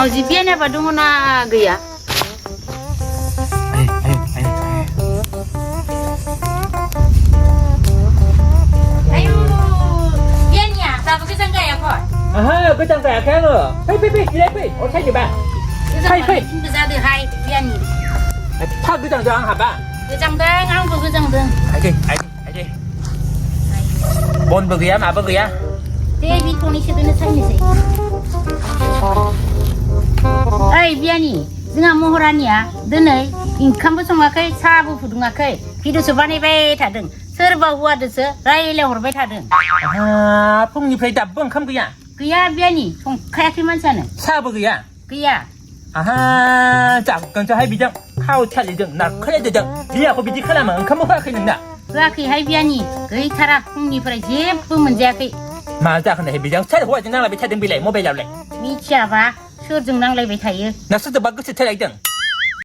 집 비엔에 봐도구나 그야. 아유, 비엔이야. 나도 그 장가야 걸. À, cái trang rẻ khác rồi. Phi, đi đây Phi. Ủa, thay gì bà? Thay Phi. 그 자들 하이 비엔이. Thay cái trang rẻ hả bà? 그 장들 안고 그 장들. Hãy đi. Bốn bữa kia mà bữa kia. 데이비 토니 시드는 살미세. 아이 비엔이. 증아 뭐하라니야? 너네 인컴 부송아케 사부 부둥아케 비도서 반에 배 타든 서버 우아드서 라일에 호르배 타든. À, phong như phải đập vâng không kìa. 그야 비엔이 총 카야키만 사는. Sao bữa kìa? 그야. À, chẳng cần cho hay bị chăng. Khao chặt gì chừng, nạc khơi được chừng. Bây giờ có bị gì khá là mà không có khơi được nè. 그아키 하이비아니 그이 타라 홍리프라 예쁘면 자키 Mà ra không thể bị chăng. Chắc là hoa chừng năng là bị thay đừng bị lệ, mua bê lào lệ. 미치아바 수증낭 레비 타이 Nạc sức tự bắt cứ sự thay lại chừng.